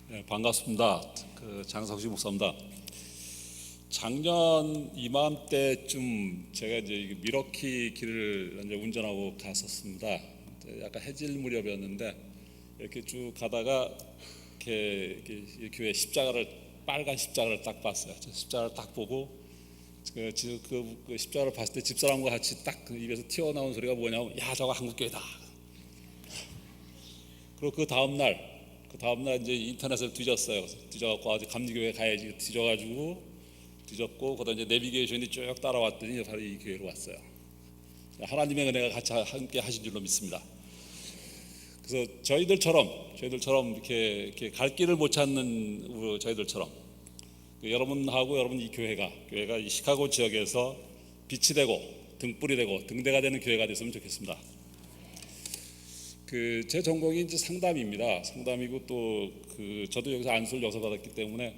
네, 반갑습니다. 장성식 목사입니다. 작년 이맘때쯤 제가 이제 미러키 길을 이제 운전하고 갔었습니다. 약간 해질 무렵이었는데 이렇게 쭉 가다가 이렇게 교회 십자가를 빨간 십자가를 딱 봤어요. 십자가를 딱 보고 그 십자가를 봤을 때 집사람과 같이 딱 입에서 튀어나온 소리가 뭐냐면 야 저거 한국교회다. 그리고 그 다음날 이제 인터넷을 뒤졌어요. 뒤져갖고 아주 감리교회 가야지 뒤졌고 그다음 이제 내비게이션이 쭉 따라왔더니 바로 이 교회로 왔어요. 하나님의 은혜가 같이 함께 하신 줄로 믿습니다. 그래서 저희들처럼 이렇게 갈 길을 못 찾는 저희들처럼 여러분하고 여러분 이 교회가 이 시카고 지역에서 빛이 되고 등불이 되고 등대가 되는 교회가 됐으면 좋겠습니다. 제 전공이 이제 상담입니다. 상담이고 또 저도 여기서 안수를 여서 받았기 때문에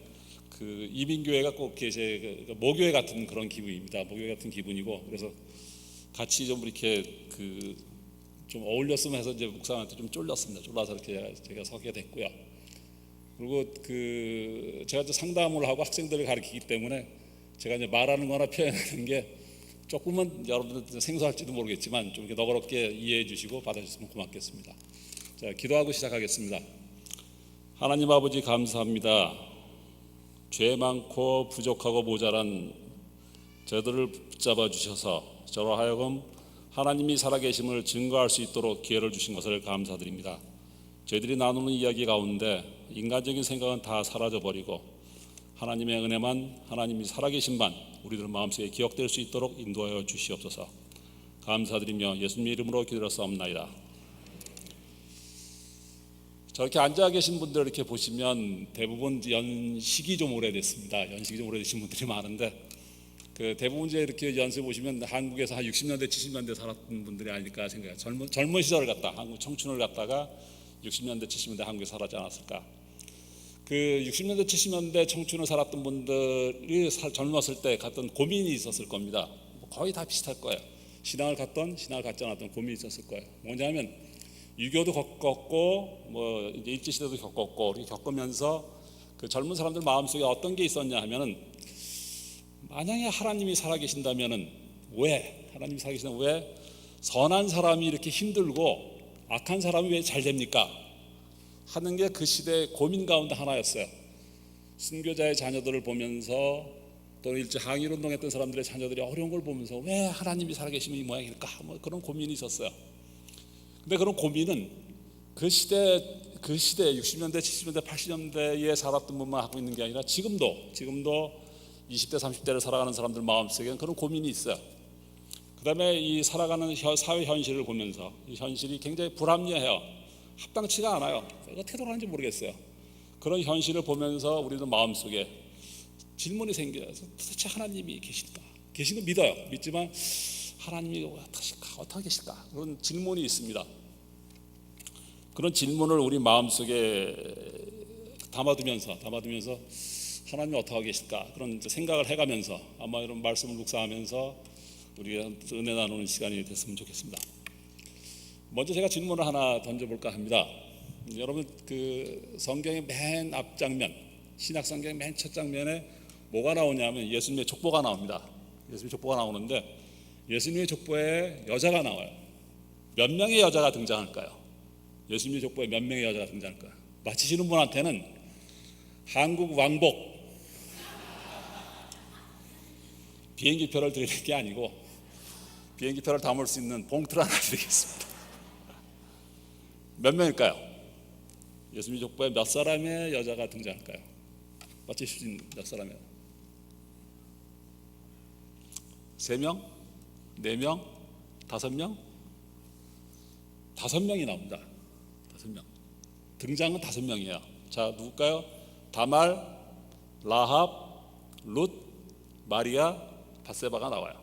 이민교회가 꼭 이제 모교회 같은 그런 기분입니다. 모교회 같은 기분이고 그래서 같이 좀 이렇게 좀 어울렸으면 해서 이제 목사한테 좀 쫄라서 이렇게 제가 서게 됐고요. 그리고 제가 이제 상담을 하고 학생들을 가르치기 때문에 제가 이제 말하는 거나 표현하는 게 조금은 여러분들 생소할지도 모르겠지만 좀 이렇게 너그럽게 이해해 주시고 받아주시면 고맙겠습니다. 자, 기도하고 시작하겠습니다. 하나님 아버지 감사합니다. 죄 많고 부족하고 모자란 저들을 붙잡아 주셔서 저로 하여금 하나님이 살아계심을 증거할 수 있도록 기회를 주신 것을 감사드립니다. 저희들이 나누는 이야기 가운데 인간적인 생각은 다 사라져버리고 하나님의 은혜만, 하나님이 살아계신만 우리들 마음속에 기억될 수 있도록 인도하여 주시옵소서. 감사드리며 예수님의 이름으로 기도드렸사옵나이다. 저렇게 앉아 계신 분들 이렇게 보시면 대부분 연식이 좀 오래됐습니다. 연식이 좀 오래되신 분들이 많은데 대부분 이제 이렇게 연세 보시면 한국에서 한 60년대, 70년대 살았던 분들이 아닐까 생각해요. 젊은 시절을 갖다 한국 청춘을 갖다가 60년대, 70년대 한국에 살았지 않았을까. 60년대, 70년대 청춘을 살았던 분들이 젊었을 때 갔던 고민이 있었을 겁니다. 거의 다 비슷할 거예요. 신앙을 갖던 신앙을 갖지 않았던 고민이 있었을 거예요. 뭐냐면 유교도 겪었고 뭐 이제 일제시대도 겪었고 이렇게 겪으면서 젊은 사람들 마음속에 어떤 게 있었냐 하면은 만약에 하나님이 살아계신다면은 왜 선한 사람이 이렇게 힘들고 악한 사람이 왜 잘 됩니까? 하는 게 그 시대의 고민 가운데 하나였어요. 순교자의 자녀들을 보면서 또는 일제 항일 운동했던 사람들의 자녀들이 어려운 걸 보면서 왜 하나님이 살아계시면 이 모양일까? 뭐 그런 고민이 있었어요. 근데 그런 고민은 그 시대 60년대, 70년대, 80년대에 살았던 분만 하고 있는 게 아니라 지금도 20대, 30대를 살아가는 사람들 마음속에는 그런 고민이 있어요. 그 다음에 이 살아가는 사회 현실을 보면서 이 현실이 굉장히 불합리해요. 합당치가 않아요. 어떻게 돌아가는지 모르겠어요. 그런 현실을 보면서 우리도 마음속에 질문이 생겨서 도대체 하나님이 계실까? 계신 거 믿어요. 믿지만 하나님이 어떻게 계실까? 그런 질문이 있습니다. 그런 질문을 우리 마음속에 담아두면서 하나님이 어떻게 계실까? 그런 생각을 해가면서 아마 이런 말씀을 묵상하면서 우리가 은혜 나누는 시간이 됐으면 좋겠습니다. 먼저 제가 질문을 하나 던져볼까 합니다. 여러분 성경의 맨 앞장면, 신약 성경의 맨 첫 장면에 뭐가 나오냐면 예수님의 족보가 나옵니다. 예수님의 족보가 나오는데 예수님의 족보에 여자가 나와요. 몇 명의 여자가 등장할까요? 예수님의 족보에 몇 명의 여자가 등장할까요? 맞히시는 분한테는 한국 왕복 비행기표를 드리는 게 아니고 비행기표를 담을 수 있는 봉투를 하나 드리겠습니다. 몇 명일까요? 예수님 족보에 몇 사람의 여자가 등장할까요? 맞히실 수 있는 몇 사람이에요? 3명? 4명? 5명? 5명이 나옵니다. 5명. 등장은 5명이에요. 자, 누굴까요? 다말, 라합, 룻, 마리아, 밧세바가 나와요.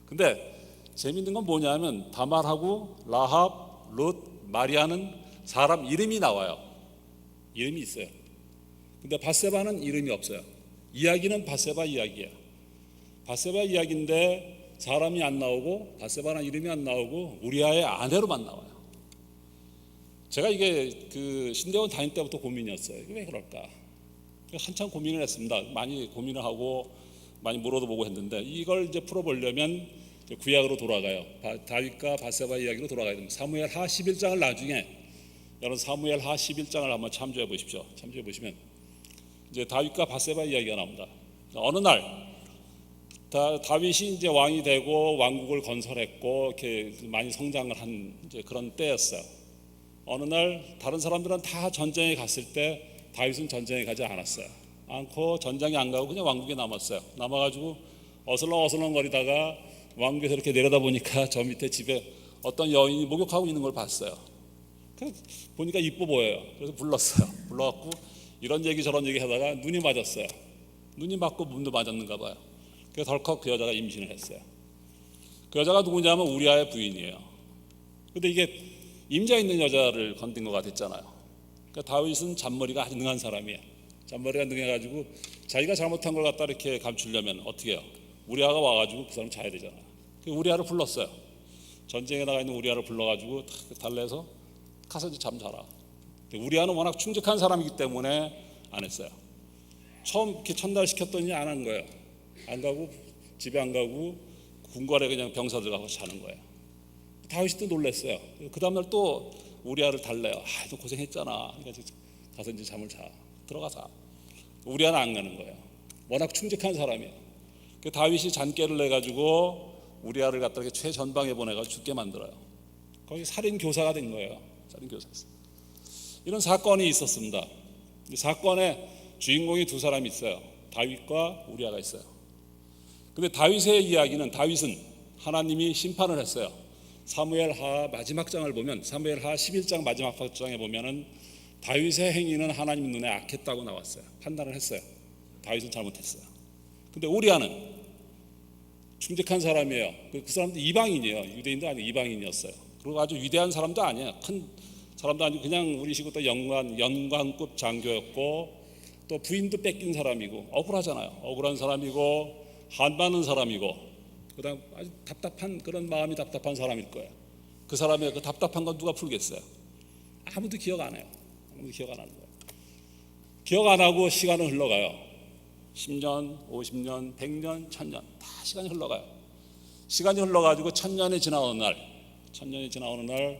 근데 재밌는 건 뭐냐면 다말하고 라합, 룻, 마리아는 사람 이름이 나와요. 이름이 있어요. 근데 밧세바는 이름이 없어요. 이야기는 밧세바 이야기예요. 밧세바 이야기인데 사람이 안 나오고 밧세바는 이름이 안 나오고 우리아의 아내로만 나와요. 제가 이게 그 신대원 다닐 때부터 고민이었어요. 이게 왜 그럴까? 한참 고민을 했습니다. 많이 고민을 하고 많이 물어도 보고 했는데 이걸 이제 풀어보려면 구약으로 돌아가요. 다윗과 바세바 이야기로 돌아가야 됩니다. 사무엘하 11장을 나중에 여러분 사무엘하 11장을 한번 참조해 보십시오. 참조해 보시면 이제 다윗과 바세바 이야기가 나옵니다. 어느 날 다윗이 이제 왕이 되고 왕국을 건설했고 이렇게 많이 성장을 한 이제 그런 때였어요. 어느 날 다른 사람들은 다 전쟁에 갔을 때 다윗은 전쟁에 가지 않았어요. 않고 전장에 안 가고 그냥 왕국에 남았어요. 남아가지고 어슬렁어슬렁거리다가 왕국에서 이렇게 내려다 보니까 저 밑에 집에 어떤 여인이 목욕하고 있는 걸 봤어요. 보니까 이뻐 보여요. 그래서 불렀어요. 불러갖고 이런 얘기 저런 얘기 하다가 눈이 맞았어요. 눈이 맞고 문도 맞았는가 봐요. 그래서 덜컥 그 여자가 임신을 했어요. 그 여자가 누구냐면 우리아의 부인이에요. 근데 이게 임자 있는 여자를 건든 것 같았잖아요. 그러니까 다윗은 잔머리가 아주 능한 사람이에요. 잔머리가 능해가지고 자기가 잘못한 걸 갖다 이렇게 감추려면 어떻게 해요? 우리아가 와가지고 그 사람 자야 되잖아요. 우리아를 불렀어요. 전쟁에 나가 있는 우리아를 불러가지고 달래서 가서 이제 잠 자라. 우리아는 워낙 충직한 사람이기 때문에 안 했어요. 처음 이렇게 첫날 시켰더니 안 한 거예요. 안 가고 집에 안 가고 궁궐에 그냥 병사들 가서 자는 거예요. 다윗이 또 놀랐어요. 그 다음날 또 우리아를 달래요. 너 고생했잖아. 그러니까 가서 이제 잠을 자. 들어가자. 우리아는 안 가는 거예요. 워낙 충직한 사람이에요. 다윗이 잔꾀를 내가지고 우리아를 갖다 이렇게 최전방에 보내가지고 죽게 만들어요. 거기 살인 교사가 된 거예요. 살인 교사였어요. 이런 사건이 있었습니다. 이 사건의 주인공이 두 사람이 있어요. 다윗과 우리아가 있어요. 근데 다윗의 이야기는 다윗은 하나님이 심판을 했어요. 사무엘하 마지막 장을 보면 사무엘하 11장 마지막 장에 보면은 다윗의 행위는 하나님 눈에 악했다고 나왔어요. 판단을 했어요. 다윗은 잘못했어요. 근데 우리아는 충직한 사람이에요. 그 사람도 이방인이에요. 유대인도 아니고 이방인이었어요. 그리고 아주 위대한 사람도 아니에요. 큰 사람도 아니고 그냥 우리식으로 또 연관급 장교였고 또 부인도 뺏긴 사람이고 억울하잖아요. 억울한 사람이고 한받는 사람이고 그다음 아주 답답한 그런 마음이 답답한 사람일 거예요. 그 사람의 그 답답한 건 누가 풀겠어요? 아무도 기억 안 해요. 아무도 기억 안 하는 거예요. 기억 안 하고 시간은 흘러가요. 10년, 50년, 100년, 1000년 다 시간이 흘러가요. 시간이 흘러가지고 1000년이 지나오는 날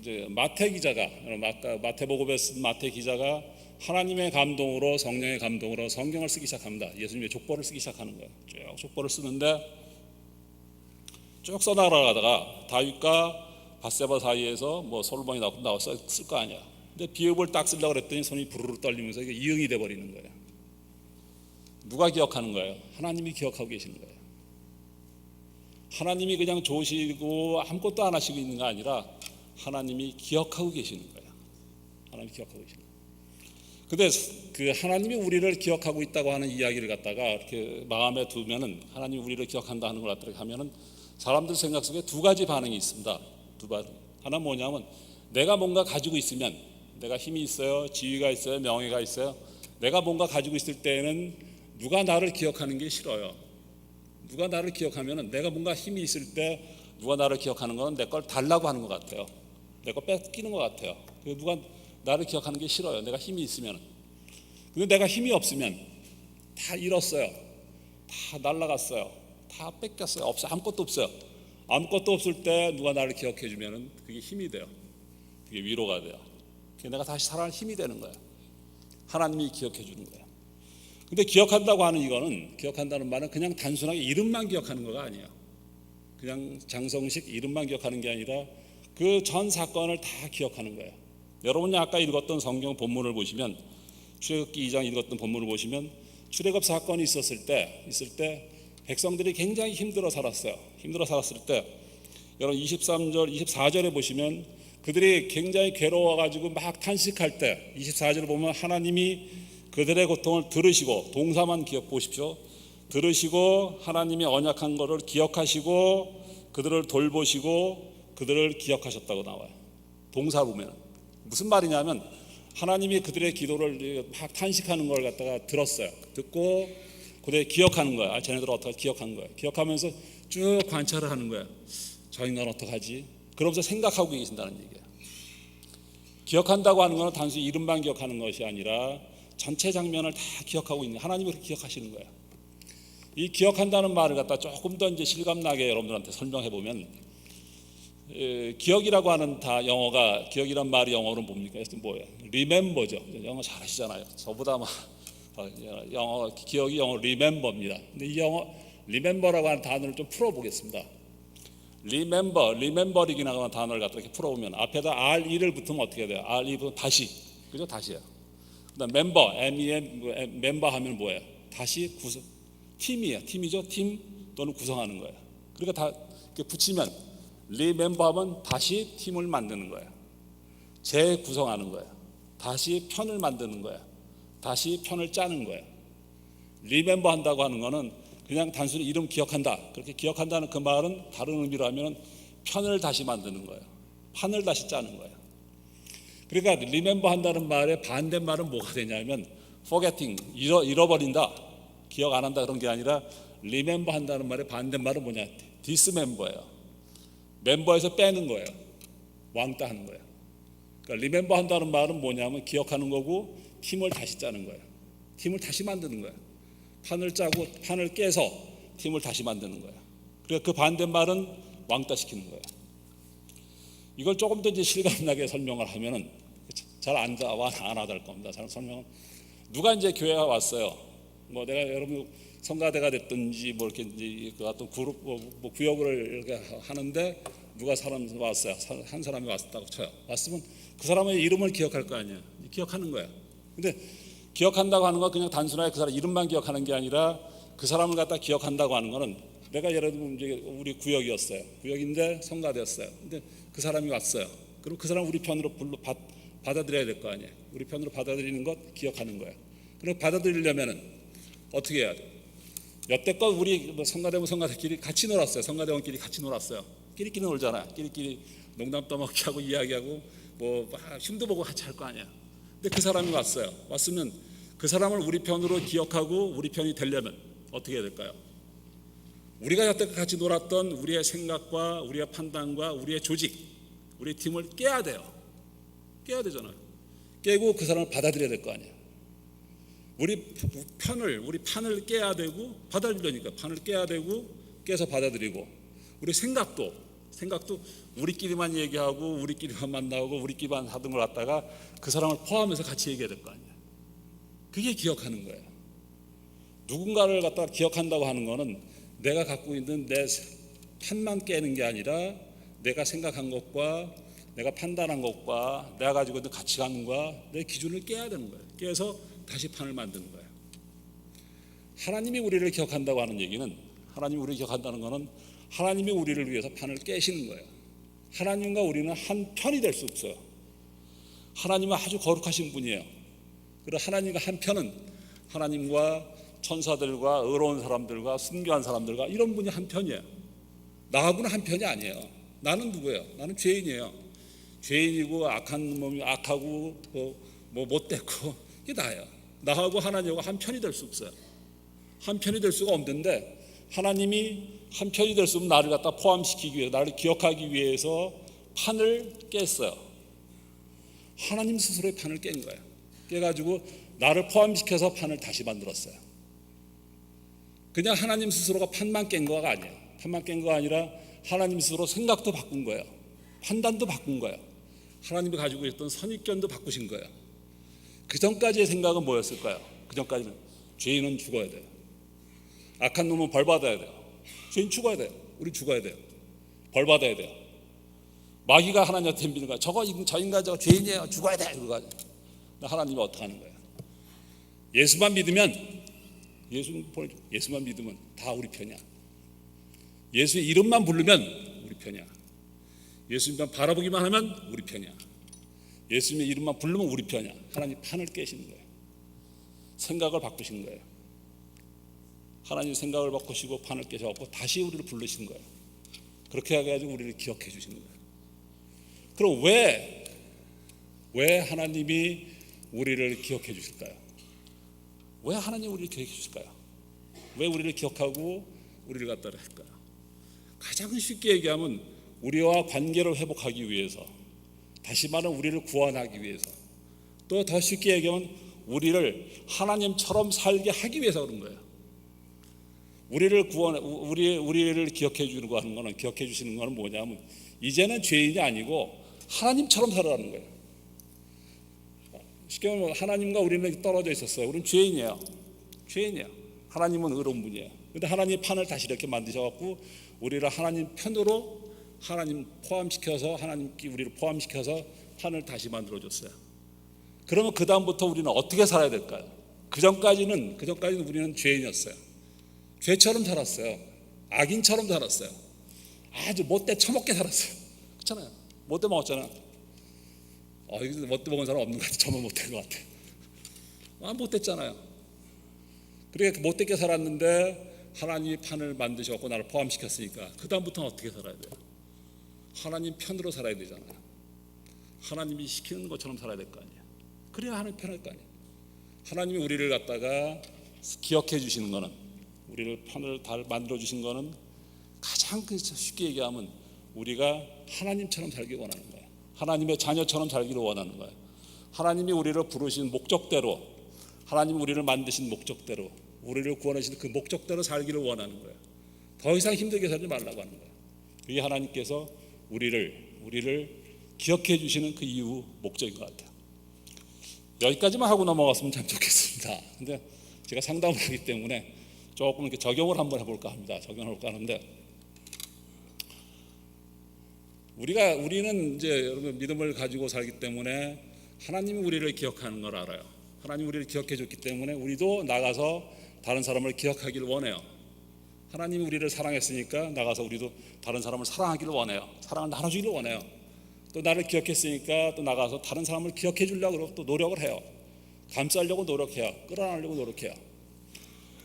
이제 마태 기자가 마태복음에 쓴 마태 기자가 하나님의 감동으로 성령의 감동으로 성경을 쓰기 시작합니다. 예수님의 족보를 쓰기 시작하는 거예요. 쭉 족보를 쓰는데 쭉 써나가다가 다윗과 바세바 사이에서 뭐 솔로몬이 나와서 쓸 거 아니야. 근데 비읍을 딱 쓰려고 그랬더니 손이 부르르 떨리면서 이게 이응이 돼 버리는 거예요. 누가 기억하는 거예요? 하나님이 기억하고 계시는 거예요. 하나님이 그냥 좋으시고 아무것도 안 하시고 있는 게 아니라 하나님이 기억하고 계시는 거예요. 하나님이 기억하고 계시는 거예요. 근데 그 하나님이 우리를 기억하고 있다고 하는 이야기를 갖다가 이렇게 마음에 두면은 하나님이 우리를 기억한다 하는 걸 갖다가 하면은 사람들 생각 속에 두 가지 반응이 있습니다. 두 반응. 하나 뭐냐면 내가 뭔가 가지고 있으면 내가 힘이 있어요, 지위가 있어요, 명예가 있어요. 내가 뭔가 가지고 있을 때에는 누가 나를 기억하는 게 싫어요. 누가 나를 기억하면은 내가 뭔가 힘이 있을 때 누가 나를 기억하는 건 내 걸 달라고 하는 것 같아요. 내 거 뺏기는 것 같아요. 누가 나를 기억하는 게 싫어요. 내가 힘이 있으면. 근데 내가 힘이 없으면 다 잃었어요. 다 날라갔어요. 다 뺏겼어요. 없어요. 아무것도 없어요. 아무것도 없을 때 누가 나를 기억해 주면은 그게 힘이 돼요. 그게 위로가 돼요. 그게 내가 다시 살아날 힘이 되는 거예요. 하나님이 기억해 주는 거예요. 근데 기억한다고 하는 이거는 기억한다는 말은 그냥 단순하게 이름만 기억하는 거가 아니에요. 그냥 장성식 이름만 기억하는 게 아니라 그 전 사건을 다 기억하는 거예요. 여러분이 아까 읽었던 성경 본문을 보시면 출애굽기 2장 읽었던 본문을 보시면 출애굽 사건이 있을 때 백성들이 굉장히 힘들어 살았어요. 힘들어 살았을 때 여러분 23절, 24절에 보시면 그들이 굉장히 괴로워가지고 막 탄식할 때 24절을 보면 하나님이 그들의 고통을 들으시고 동사만 보십시오. 들으시고 하나님이 언약한 것을 기억하시고 그들을 돌보시고 그들을 기억하셨다고 나와요. 동사 보면 무슨 말이냐면 하나님이 그들의 기도를 막 탄식하는 걸 갖다가 들었어요. 듣고 그들이 기억하는 거야. 쟤네들 어떻게 기억한 거야. 기억하면서 쭉 관찰을 하는 거야. 저 인간 어떡하지? 그러면서 생각하고 계신다는 얘기예요. 기억한다고 하는 것은 단순히 이름만 기억하는 것이 아니라 전체 장면을 다 기억하고 있는, 하나님이 그렇게 기억하시는 거예요. 이 기억한다는 말을 갖다 조금 더 이제 실감나게 여러분들한테 설명해 보면, 기억이라고 하는 기억이란 말이 영어로는 뭡니까? 뭐예요? remember죠. 영어 잘하시잖아요. 저보다 기억이 영어 remember입니다. 근데 이 영어 remember라고 하는 단어를 좀 풀어보겠습니다. remembering이라고 하는 단어를 갖다 이렇게 풀어보면 앞에다 RE를 붙으면 어떻게 돼요? RE 붙으면 다시, 그죠? 다시요. 그다음 member, member 하면 뭐예요? 다시 팀이에요. 팀이죠. 팀 또는 구성하는 거예요. 그러니까 다 이렇게 붙이면 remember 하면 다시 팀을 만드는 거예요. 재구성하는 거예요. 다시 편을 만드는 거예요. 다시 편을 짜는 거예요. remember 한다고 하는 거는 그냥 단순히 이름 기억한다, 그렇게 기억한다는 그 말은 다른 의미로 하면 편을 다시 만드는 거예요. 판을 다시 짜는 거예요. 그러니까 remember 한다는 말의 반대말은 뭐가 되냐면 forgetting, 잃어버린다, 기억 안 한다 그런 게 아니라 remember 한다는 말의 반대말은 뭐냐? dismember예요. 멤버에서 빼는 거예요. 왕따 하는 거예요. 그러니까 remember 한다는 말은 뭐냐면 기억하는 거고 팀을 다시 짜는 거예요. 팀을 다시 만드는 거예요. 판을 짜고 판을 깨서 팀을 다시 만드는 거예요. 그러니까 그 반대말은 왕따시키는 거예요. 이걸 조금 더 이제 실감나게 설명을 하면은 잘 안 와닿을 겁니다. 잘 설명은 누가 이제 교회에 왔어요. 뭐 내가 여러분 성가대가 됐든지 뭐 이렇게 이제 그 어떤 그룹 뭐 구역을 이렇게 하는데 누가 사람 왔어요. 한 사람이 왔다고 쳐요. 왔으면 그 사람의 이름을 기억할 거 아니에요. 기억하는 거예요. 근데 기억한다고 하는 건 그냥 단순하게 그 사람 이름만 기억하는 게 아니라 그 사람을 갖다 기억한다고 하는 거는 내가 예를 들면 이제 우리 구역이었어요. 구역인데 성가대였어요. 근데 그 사람이 왔어요. 그럼 그 사람 우리 편으로 받아들여야 될 거 아니에요. 우리 편으로 받아들이는 것 기억하는 거예요. 그럼 받아들이려면은 어떻게 해야 돼요? 여태껏 우리 성가대끼리 같이 놀았어요. 성가대원끼리 같이 놀았어요. 끼리끼리 놀잖아요. 끼리끼리 농담 떠먹기 하고 이야기하고 뭐 흉도 보고 같이 할 거 아니에요. 근데 그 사람이 왔어요. 왔으면 그 사람을 우리 편으로 기억하고 우리 편이 되려면 어떻게 해야 될까요? 우리가 여태껏 같이 놀았던 우리의 생각과 우리의 판단과 우리의 조직, 우리 팀을 깨야 돼요. 깨야 되잖아요. 깨고 그 사람을 받아들여야 될 거 아니에요. 우리 판을 깨야 되고 받아들이려니까 판을 깨야 되고 깨서 받아들이고, 우리 생각도 우리끼리만 얘기하고 우리끼리만 만나고 우리끼리만 하던 걸 갖다가 그 사람을 포함해서 같이 얘기해야 될 거 아니에요. 그게 기억하는 거예요. 누군가를 갖다가 기억한다고 하는 거는 내가 갖고 있는 내 판만 깨는 게 아니라 내가 생각한 것과 내가 판단한 것과 내가 가지고 있는 가치관과 내 기준을 깨야 되는 거예요. 깨서 다시 판을 만드는 거예요. 하나님이 우리를 기억한다고 하는 얘기는, 하나님이 우리를 기억한다는 것은 하나님이 우리를 위해서 판을 깨시는 거예요. 하나님과 우리는 한 편이 될 수 없어요. 하나님은 아주 거룩하신 분이에요. 그리고 하나님과 한 편은 하나님과 천사들과 의로운 사람들과 순교한 사람들과 이런 분이 한 편이에요. 나하고는 한 편이 아니에요. 나는 누구예요? 나는 죄인이에요. 죄인이고 악한 몸이 악하고 뭐 못됐고 이게 나예요. 나하고 하나님하고 한 편이 될 수 없어요. 한 편이 될 수가 없는데 하나님이 한 편이 될 수 없는 나를 갖다 포함시키기 위해, 나를 기억하기 위해서 판을 깼어요. 하나님 스스로의 판을 깬 거예요. 깨가지고 나를 포함시켜서 판을 다시 만들었어요. 그냥 하나님 스스로가 판만 깬 거가 아니에요. 판만 깬 거가 아니라 하나님 스스로 생각도 바꾼 거예요. 판단도 바꾼 거예요. 하나님이 가지고 있던 선입견도 바꾸신 거예요. 그 전까지의 생각은 뭐였을까요? 그 전까지는 죄인은 죽어야 돼요. 악한 놈은 벌 받아야 돼요. 죄인 죽어야 돼요. 우리 죽어야 돼요. 벌 받아야 돼요. 마귀가 하나님한테 덤비는 거야. 저 인간 저거 죄인이에요. 죽어야 돼. 그거 하나님이 어떻게 하는 거예요? 예수만 믿으면 다 우리 편이야. 예수의 이름만 부르면 우리 편이야. 예수님만 바라보기만 하면 우리 편이야. 예수님의 이름만 부르면 우리 편이야. 하나님 판을 깨시는 거예요. 생각을 바꾸시는 거예요. 하나님 생각을 바꾸시고 판을 깨셔갖고 다시 우리를 부르시는 거예요. 그렇게 해가지고 우리를 기억해 주시는 거예요. 그럼 왜 하나님이 우리를 기억해 주실까요? 왜 하나님이 우리를 기억해 주실까요? 왜 우리를 기억하고 우리를 갖다 할까요? 가장 쉽게 얘기하면 우리와 관계를 회복하기 위해서, 다시 말하면 우리를 구원하기 위해서, 또 더 쉽게 얘기하면 우리를 하나님처럼 살게 하기 위해서 그런 거예요. 우리를 기억해 주는 거 하는 거는, 기억해 주시는 거는 뭐냐면 이제는 죄인이 아니고 하나님처럼 살아가는 거예요. 쉽게 말하면 하나님과 우리는 떨어져 있었어요. 우리는 죄인이에요. 하나님은 의로운 분이에요. 근데 하나님 판을 다시 이렇게 만드셔갖고 우리를 하나님 편으로 하나님 포함시켜서, 하나님께 우리를 포함시켜서 판을 다시 만들어줬어요. 그러면 그 다음부터 우리는 어떻게 살아야 될까요? 그 전까지는 우리는 죄인이었어요. 죄처럼 살았어요. 악인처럼 살았어요. 아주 못돼 처먹게 살았어요. 그렇잖아요. 못돼 먹었잖아요. 여기서 못돼 먹은 사람 없는 것 같아. 저만 못된 것 같아. 못됐잖아요. 그러니까 못되게 살았는데 하나님이 판을 만드셨고 나를 포함시켰으니까 그 다음부터는 어떻게 살아야 돼요? 하나님 편으로 살아야 되잖아요. 하나님이 시키는 것처럼 살아야 될 거 아니에요. 그래야 하나님 편할 거 아니에요. 하나님이 우리를 갖다가 기억해 주시는 거는, 우리를 편을 만들어 주신 거는 가장 쉽게 얘기하면 우리가 하나님처럼 살기 원하는 거예요. 하나님의 자녀처럼 살기를 원하는 거예요. 하나님이 우리를 부르신 목적대로, 하나님이 우리를 만드신 목적대로, 우리를 구원하신 그 목적대로 살기를 원하는 거예요. 더 이상 힘들게 살지 말라고 하는 거예요. 그게 하나님께서 우리를 기억해 주시는 그 이유, 목적인 것 같아요. 여기까지만 하고 넘어갔으면 참 좋겠습니다. 근데 제가 상담을 하기 때문에 조금 이렇게 적용을 한번 해볼까 합니다. 하는데, 우리는 이제 여러분 믿음을 가지고 살기 때문에 하나님이 우리를 기억하는 걸 알아요. 하나님 우리를 기억해 줬기 때문에 우리도 나가서 다른 사람을 기억하기를 원해요. 하나님이 우리를 사랑했으니까 나가서 우리도 다른 사람을 사랑하기를 원해요. 사랑을 나눠주기를 원해요. 또 나를 기억했으니까 또 나가서 다른 사람을 기억해 주려고 또 노력을 해요. 감싸려고 노력해요. 끌어안으려고 노력해요.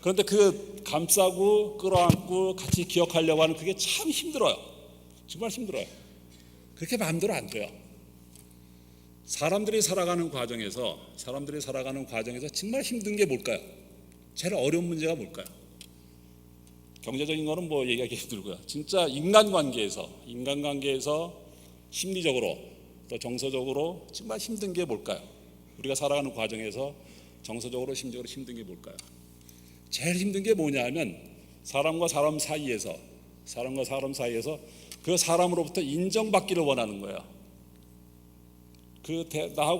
그런데 그 감싸고 끌어안고 같이 기억하려고 하는 그게 참 힘들어요. 정말 힘들어요. 그렇게 마음대로 안 돼요. 사람들이 살아가는 과정에서 정말 힘든 게 뭘까요? 제일 어려운 문제가 뭘까요? 경제적인 거는 뭐 얘기하기 힘들고요. 진짜 인간관계에서 심리적으로 또 정서적으로 정말 힘든 게 뭘까요? 우리가 살아가는 과정에서 정서적으로 심리적으로 힘든 게 뭘까요? 제일 힘든 게 뭐냐면 사람과 사람 사이에서 그 사람으로부터 인정받기를 원하는 거예요. 나하고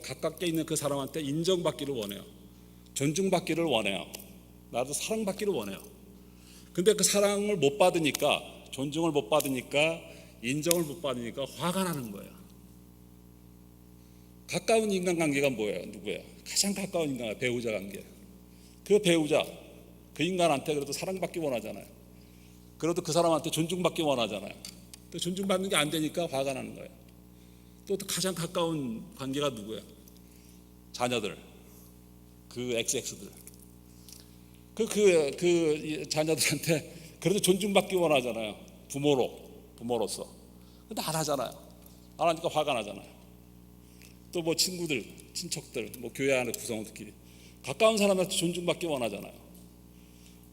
가깝게 있는 그 사람한테 인정받기를 원해요. 존중받기를 원해요. 나도 사랑받기를 원해요. 근데 그 사랑을 못 받으니까, 존중을 못 받으니까, 인정을 못 받으니까 화가 나는 거예요. 가까운 인간관계가 뭐예요? 누구예요? 가장 가까운 인간, 배우자 관계. 그 배우자, 그 인간한테 그래도 사랑받기 원하잖아요. 그래도 그 사람한테 존중받기 원하잖아요. 또 존중받는 게 안 되니까 화가 나는 거예요. 또 가장 가까운 관계가 누구예요? 자녀들, 그 XX들. 그 자녀들한테 그래도 존중받기 원하잖아요. 부모로서. 근데 안 하잖아요. 안 하니까 화가 나잖아요. 또 뭐 친구들, 친척들, 뭐 교회 안에 구성원들끼리 가까운 사람한테 존중받기 원하잖아요.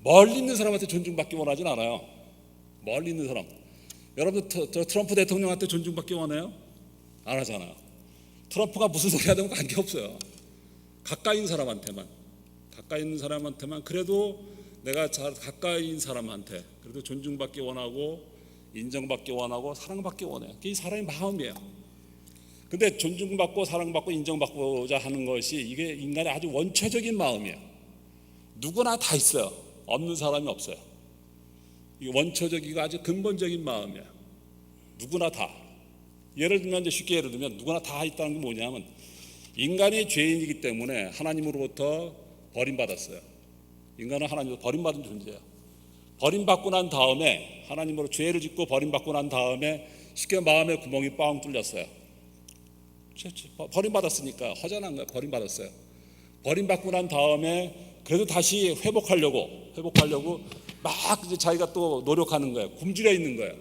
멀리 있는 사람한테 존중받기 원하진 않아요. 멀리 있는 사람. 여러분 트럼프 대통령한테 존중받기 원해요? 안 하잖아요. 트럼프가 무슨 소리 하든 관계없어요. 가까이 있는 사람한테만 그래도 내가 가까이 있는 사람한테 그래도 존중받기 원하고 인정받기 원하고 사랑받기 원해요. 그게 사람의 마음이에요. 근데 존중받고 사랑받고 인정받고자 하는 것이 이게 인간의 아주 원초적인 마음이에요. 누구나 다 있어요. 없는 사람이 없어요. 이게 원초적이고 아주 근본적인 마음이에요. 누구나 다. 예를 들면 누구나 다 있다는 게 뭐냐면 인간이 죄인이기 때문에 하나님으로부터 버림받았어요. 인간은 하나님으로부터 버림받은 존재예요. 버림받고 난 다음에 하나님으로 죄를 짓고 버림받고 난 다음에 쉽게 마음의 구멍이 뻥 뚫렸어요. 버림받았으니까 허전한 거예요. 버림받았어요. 버림받고 난 다음에 그래도 다시 회복하려고 막 이제 자기가 또 노력하는 거예요. 굶주려 있는 거예요.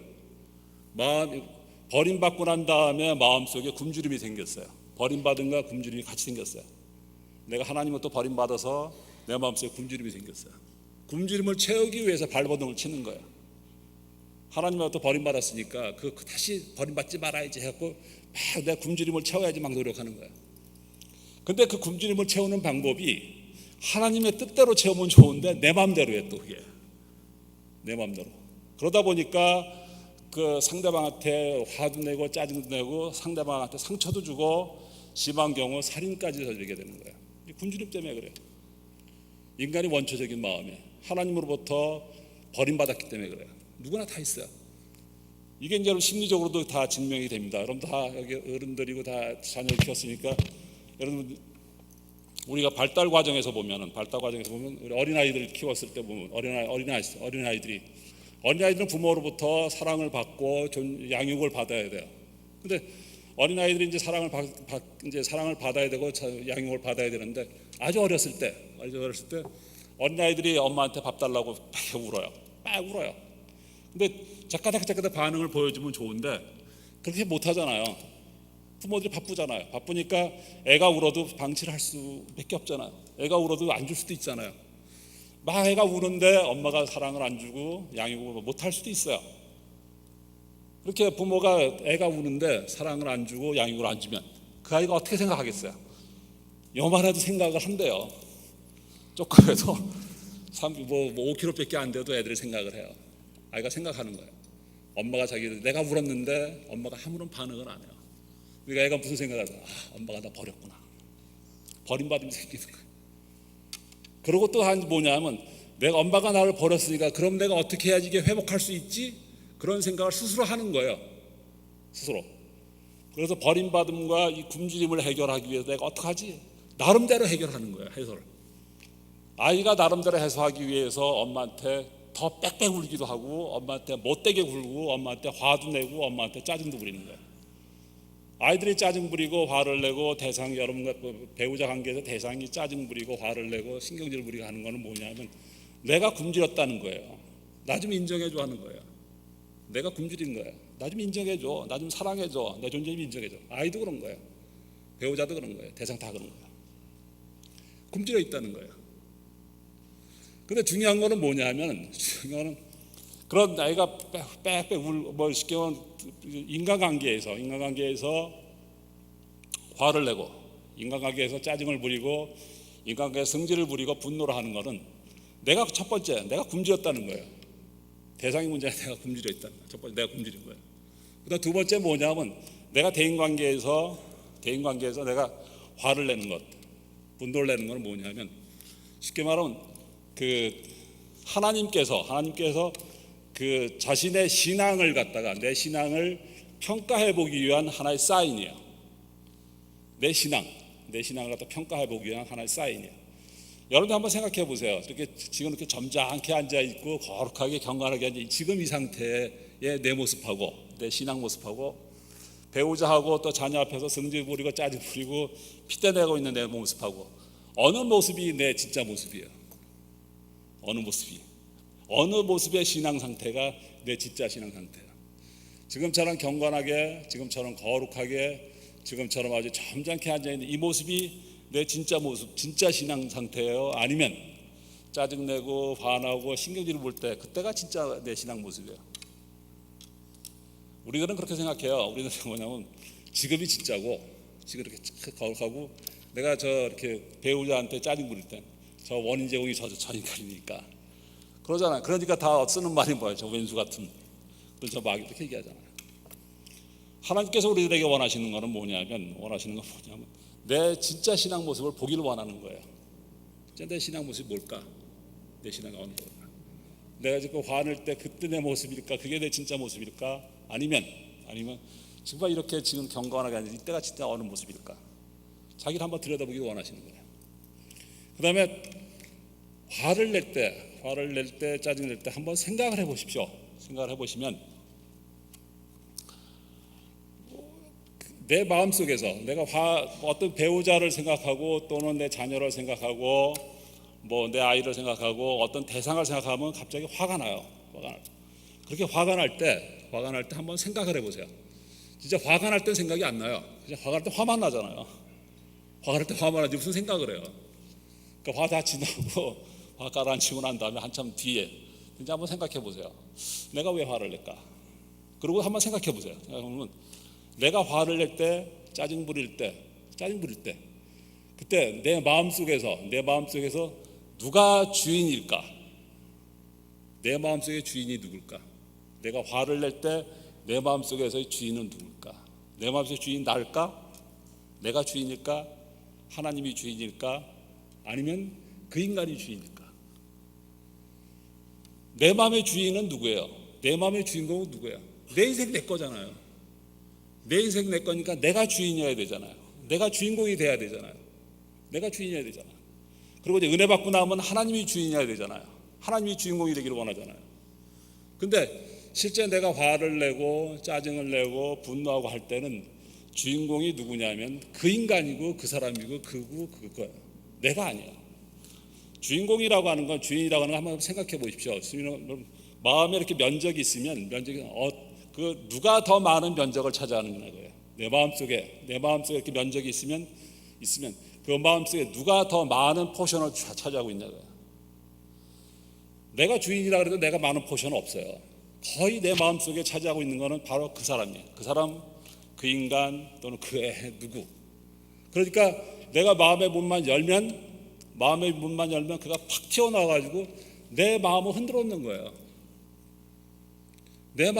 버림받고 난 다음에 마음속에 굶주림이 생겼어요. 버림받은가 굶주림이 같이 생겼어요. 내가 하나님으로부터 버림받아서 내 마음속에 굶주림이 생겼어요. 굶주림을 채우기 위해서 발버둥을 치는 거예요. 하나님으로부터 버림받았으니까 그 다시 버림받지 말아야지 해갖고 막 내 굶주림을 채워야지 막 노력하는 거야. 근데 그 굶주림을 채우는 방법이 하나님의 뜻대로 채우면 좋은데 내 마음대로 해. 또 그게 내 마음대로. 그러다 보니까 그 상대방한테 화도 내고 짜증도 내고 상대방한테 상처도 주고 심한 경우 살인까지 저지르게 되는 거예요. 굶주림 때문에 그래요. 인간이 원초적인 마음에 하나님으로부터 버림받았기 때문에 그래요. 누구나 다 있어요. 이게 이제 여러분 심리적으로도 다 증명이 됩니다. 여러분 다 여기 어른들이고 다 자녀를 키웠으니까 여러분 우리가 발달 과정에서 보면 우리 어린아이들을 키웠을 때 보면 어린아이들은 부모로부터 사랑을 받고 양육을 받아야 돼요. 근데 어린아이들이 이제 사랑을 받아야 되고 양육을 받아야 되는데 아주 어렸을 때 어린아이들이 엄마한테 밥 달라고 막 울어요. 근데 작가닥 반응을 보여주면 좋은데 그렇게 못 하잖아요. 부모들이 바쁘잖아요. 바쁘니까 애가 울어도 방치를 할 수밖에 없잖아요. 애가 울어도 안 줄 수도 있잖아요. 막 애가 우는데 엄마가 사랑을 안 주고 양육을 못 할 수도 있어요. 그렇게 부모가 애가 우는데 사랑을 안 주고 양육을 안 주면 그 아이가 어떻게 생각하겠어요? 요만해도 생각을 한대요. 조금해도 5kg밖에 안 돼도 애들이 생각을 해요. 아이가 생각하는 거예요. 엄마가 내가 울었는데 엄마가 아무런 반응을 안 해요. 그러니까 애가 무슨 생각을 해요? 엄마가 나 버렸구나. 버림받음이 생기는 거예요. 그리고 또 뭐냐면 내가 엄마가 나를 버렸으니까 그럼 내가 어떻게 해야지 이게 회복할 수 있지? 그런 생각을 스스로 하는 거예요. 스스로. 그래서 버림받음과 이 굶주림을 해결하기 위해서 내가 어떡하지? 나름대로 해결하는 거예요. 해설. 아이가 나름대로 해소하기 위해서 엄마한테 더 빽빽 울기도 하고 엄마한테 못되게 굴고 엄마한테 화도 내고 엄마한테 짜증도 부리는 거예요. 아이들이 짜증 부리고 화를 내고 여러분과 배우자 관계에서 대상이 짜증 부리고 화를 내고 신경질 부리고 하는 거는 뭐냐면 내가 굶주렸다는 거예요. 나 좀 인정해줘 하는 거예요. 내가 굶주린 거예요. 나 좀 인정해줘. 나 좀 사랑해줘. 내 존재 좀 인정해줘. 아이도 그런 거예요. 배우자도 그런 거예요. 대상 다 그런 거예요. 굶주려 있다는 거예요. 근데 중요한 거는 뭐냐면 그런 아이가 빽빽 쉽게 말하면 인간관계에서 화를 내고 인간관계에서 짜증을 부리고 인간관계에서 성질을 부리고 분노를 하는 거는 첫 번째 내가 굶주렸다는 거예요. 대상이 문제가 내가 굶주려 있다는 거예요. 첫 번째 내가 굶주린 거예요. 그다음 두 번째 뭐냐면 내가 대인관계에서 내가 화를 내는 것, 분노를 내는 건 뭐냐면 쉽게 말하면 하나님께서 그 자신의 신앙을 갖다가 내 신앙을 평가해 보기 위한 하나의 사인이에요. 내 신앙을 갖다 평가해 보기 위한 하나의 사인이에요. 여러분 한번 생각해 보세요. 지금 이렇게 점잖게 앉아 있고 거룩하게 경건하게 앉아 지금 이 상태의 내 모습하고 내 신앙 모습하고 배우자하고 또 자녀 앞에서 성질 부리고 짜증 부리고 핏대내고 있는 내 모습하고 어느 모습이 내 진짜 모습이에요? 어느 모습의 신앙 상태가 내 진짜 신앙 상태야? 지금처럼 경건하게, 지금처럼 거룩하게, 지금처럼 아주 점잖게 앉아있는 이 모습이 내 진짜 모습, 진짜 신앙 상태예요? 아니면 짜증내고 화나고 신경질 부릴 때 그때가 진짜 내 신앙 모습이에요? 우리들은 그렇게 생각해요. 우리는 뭐냐면 지금이 진짜고 지금 이렇게 거룩하고 내가 이렇게 배우자한테 짜증 부릴 때 저 원인 제공이 저 인간이니까 그러잖아요. 그러니까 다 쓰는 말이 뭐예요? 저 왼수 같은 저 막 이렇게 얘기하잖아요. 하나님께서 우리들에게 원하시는 건 뭐냐면 내 진짜 신앙 모습을 보기를 원하는 거예요. 내 신앙 모습이 뭘까? 내 신앙이 어느 걸까? 내가 지금 화낼 때 그때 내 모습일까? 그게 내 진짜 모습일까? 아니면 정말 이렇게 지금 경건하게 앉아 이때가 진짜 어느 모습일까? 자기를 한번 들여다보기를 원하시는 거예요. 그 다음에 화를 낼 때 짜증 낼 때 한번 생각을 해보십시오. 생각을 해보시면 내 마음속에서 내가 어떤 배우자를 생각하고 또는 내 자녀를 생각하고 내 아이를 생각하고 어떤 대상을 생각하면 갑자기 화가 나요. 그렇게 화가 날 때 한번 생각을 해보세요. 진짜 화가 날 때 생각이 안 나요. 그냥 화가 날 때 화만 나잖아요. 화가 날 때 화만 나지 무슨 생각을 해요. 화 다 지나고 화 가라앉히고 난 다음에 한참 뒤에 이제 한번 생각해 보세요. 내가 왜 화를 낼까? 그리고 한번 생각해 보세요. 그러면 내가 화를 낼 때, 짜증 부릴 때, 그때 내 마음속에서 누가 주인일까? 내 마음속의 주인이 누굴까? 내가 화를 낼 때 내 마음속에서의 주인은 누굴까? 내 마음속의 주인 나일까? 내가 주인일까? 하나님이 주인일까? 아니면 그 인간이 주인일까? 내 마음의 주인은 누구예요? 내 마음의 주인공은 누구예요? 내 인생 내 거잖아요. 내 인생 내 거니까 내가 주인이어야 되잖아요. 내가 주인공이 돼야 되잖아요. 내가 주인이어야 되잖아요. 그리고 이제 은혜 받고 나면 하나님이 주인이어야 되잖아요. 하나님이 주인공이 되기를 원하잖아요. 근데 실제 내가 화를 내고 짜증을 내고 분노하고 할 때는 주인공이 누구냐면 그 인간이고 그 사람이고 그거예요. 내가 아니야. 주인공이라고 하는 건, 주인이라고 하는 건 한번 생각해 보십시오. 마음에 이렇게 면적이 있으면 그 누가 더 많은 면적을 차지하는 거예요. 내 마음속에 이렇게 면적이 있으면 그 마음속에 누가 더 많은 포션을 차지하고 있냐고요. 내가 주인이라 그래도 내가 많은 포션은 없어요. 거의 내 마음속에 차지하고 있는 거는 바로 그 사람이에요. 그 사람, 그 인간 또는 그 애 누구. 그러니까 내가 마음의 문만 열면 그가 팍 튀어나와가지고 내 마음을 흔들어 놓는 거예요. 내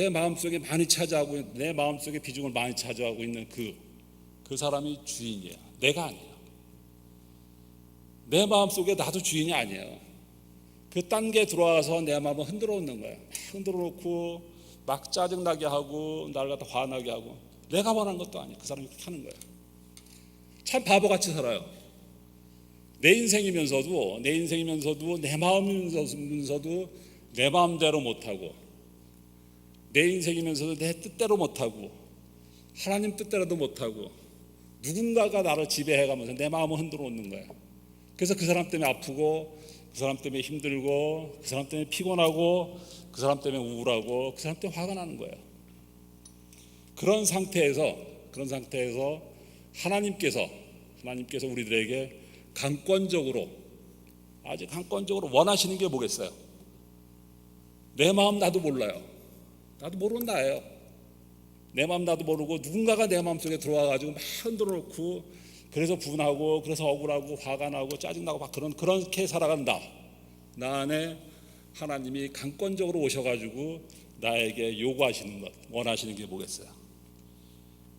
마음속에 많이 차지하고, 내 마음속에 비중을 많이 차지하고 있는 그 사람이 주인이에요. 내가 아니에요. 내 마음속에 나도 주인이 아니에요. 그 단계에 들어와서 내 마음을 흔들어 놓는 거예요. 흔들어 놓고 막 짜증나게 하고 나를 갖다 화나게 하고, 내가 원하는 것도 아니에요. 그 사람이 하는 거예요. 참 바보같이 살아요. 내 인생이면서도 내 마음이면서도 내 마음대로 못하고, 내 인생이면서도 내 뜻대로 못하고, 하나님 뜻대로도 못하고, 누군가가 나를 지배해가면서 내 마음을 흔들어 놓는 거예요. 그래서 그 사람 때문에 아프고, 그 사람 때문에 힘들고, 그 사람 때문에 피곤하고, 그 사람 때문에 우울하고, 그 사람 때문에 화가 나는 거예요. 그런 상태에서 하나님께서 우리들에게 아주 강권적으로 원하시는 게 뭐겠어요? 내 마음 나도 몰라요. 나도 모르는 나예요. 내 마음 나도 모르고 누군가가 내 마음속에 들어와가지고 막 흔들어 놓고, 그래서 분하고, 그래서 억울하고, 화가 나고, 짜증나고 막 그렇게 살아간다. 나 안에 하나님이 강권적으로 오셔가지고 나에게 요구하시는 것, 원하시는 게 뭐겠어요?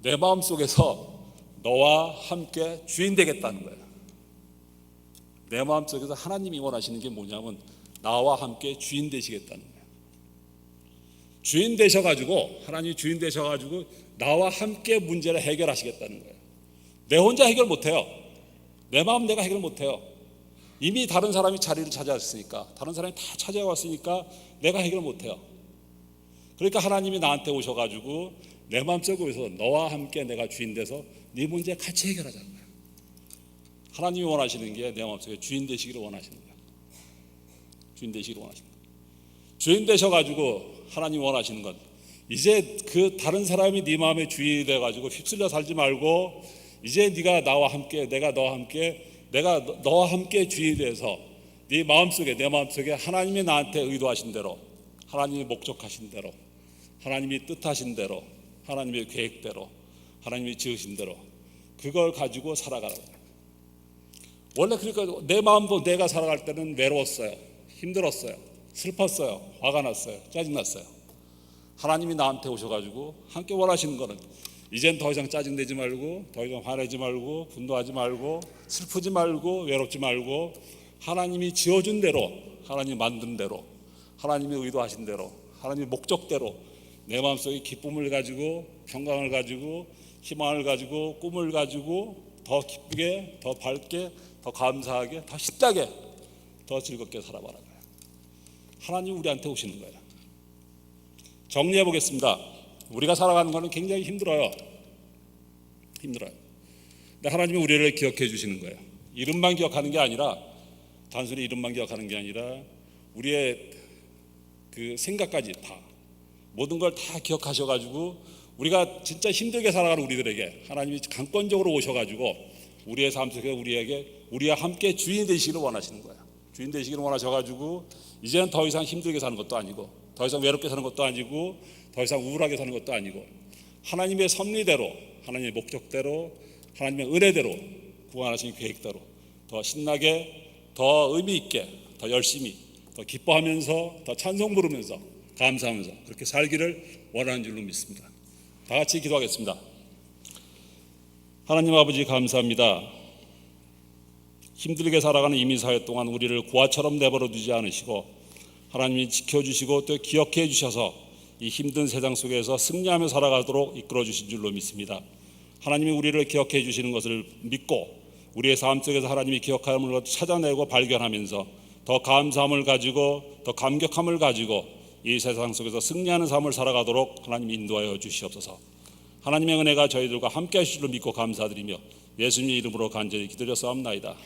내 마음속에서 너와 함께 주인 되겠다는 거예요. 내 마음속에서 하나님이 원하시는 게 뭐냐면 나와 함께 주인 되시겠다는 거예요. 하나님이 주인 되셔가지고 나와 함께 문제를 해결하시겠다는 거예요. 내 혼자 해결 못해요. 내 마음 내가 해결 못해요. 이미 다른 사람이 자리를 차지했으니까, 다른 사람이 다 차지해왔으니까 내가 해결 못해요. 그러니까 하나님이 나한테 오셔가지고 내 마음속에서 너와 함께 내가 주인 돼서 네 문제 같이 해결하자는 거예요. 하나님이 원하시는 게 내 마음속에 주인 되시기를 원하시는 거예요. 주인 되셔가지고 하나님이 원하시는 건, 이제 그 다른 사람이 네 마음의 주인이 돼가지고 휩쓸려 살지 말고, 이제 네가 나와 함께, 내가 너와 함께 주인이 돼서 네 마음속에, 내 마음속에 하나님이 나한테 의도하신 대로, 하나님이 목적하신 대로, 하나님이 뜻하신 대로, 하나님의 계획대로, 하나님이 지으신 대로 그걸 가지고 살아가라고. 원래 그러니까 내 마음도 내가 살아갈 때는 외로웠어요. 힘들었어요. 슬펐어요. 화가 났어요. 짜증났어요. 하나님이 나한테 오셔가지고 함께 원하시는 거는, 이젠 더 이상 짜증내지 말고, 더 이상 화내지 말고, 분노하지 말고, 슬프지 말고, 외롭지 말고, 하나님이 지어준 대로, 하나님이 만든 대로, 하나님이 의도하신 대로, 하나님의 목적대로 내 마음속에 기쁨을 가지고, 평강을 가지고, 희망을 가지고, 꿈을 가지고 더 기쁘게, 더 밝게, 더 감사하게, 더 신나게, 더 즐겁게 살아봐라. 하나님이 우리한테 오시는 거예요. 정리해 보겠습니다. 우리가 살아가는 것은 굉장히 힘들어요. 근데 하나님이 우리를 기억해 주시는 거예요. 이름만 기억하는 게 아니라, 단순히 이름만 기억하는 게 아니라 우리의 그 생각까지 다, 모든 걸 다 기억하셔가지고 우리가 진짜 힘들게 살아가는 우리들에게 하나님이 강권적으로 오셔가지고 우리의 삶 속에 우리와 함께 주인이 되시기를 원하시는 거예요. 주인 되시기를 원하셔가지고 이제는 더 이상 힘들게 사는 것도 아니고 더 이상 외롭게 사는 것도 아니고 더 이상 우울하게 사는 것도 아니고 하나님의 섭리대로, 하나님의 목적대로, 하나님의 은혜대로 구원하신 계획대로 더 신나게, 더 의미 있게, 더 열심히, 더 기뻐하면서, 더 찬송 부르면서, 감사하면서 그렇게 살기를 원하는 줄로 믿습니다. 다 같이 기도하겠습니다. 하나님 아버지 감사합니다. 힘들게 살아가는 이민사회 동안 우리를 고아처럼 내버려 두지 않으시고 하나님이 지켜주시고 또 기억해 주셔서 이 힘든 세상 속에서 승리하며 살아가도록 이끌어 주신 줄로 믿습니다. 하나님이 우리를 기억해 주시는 것을 믿고 우리의 삶 속에서 하나님이 기억하는 것을 찾아내고 발견하면서 더 감사함을 가지고 더 감격함을 가지고 이 세상 속에서 승리하는 삶을 살아가도록 하나님 인도하여 주시옵소서. 하나님의 은혜가 저희들과 함께 하실 줄 믿고 감사드리며 예수님의 이름으로 간절히 기도드렸사옵나이다.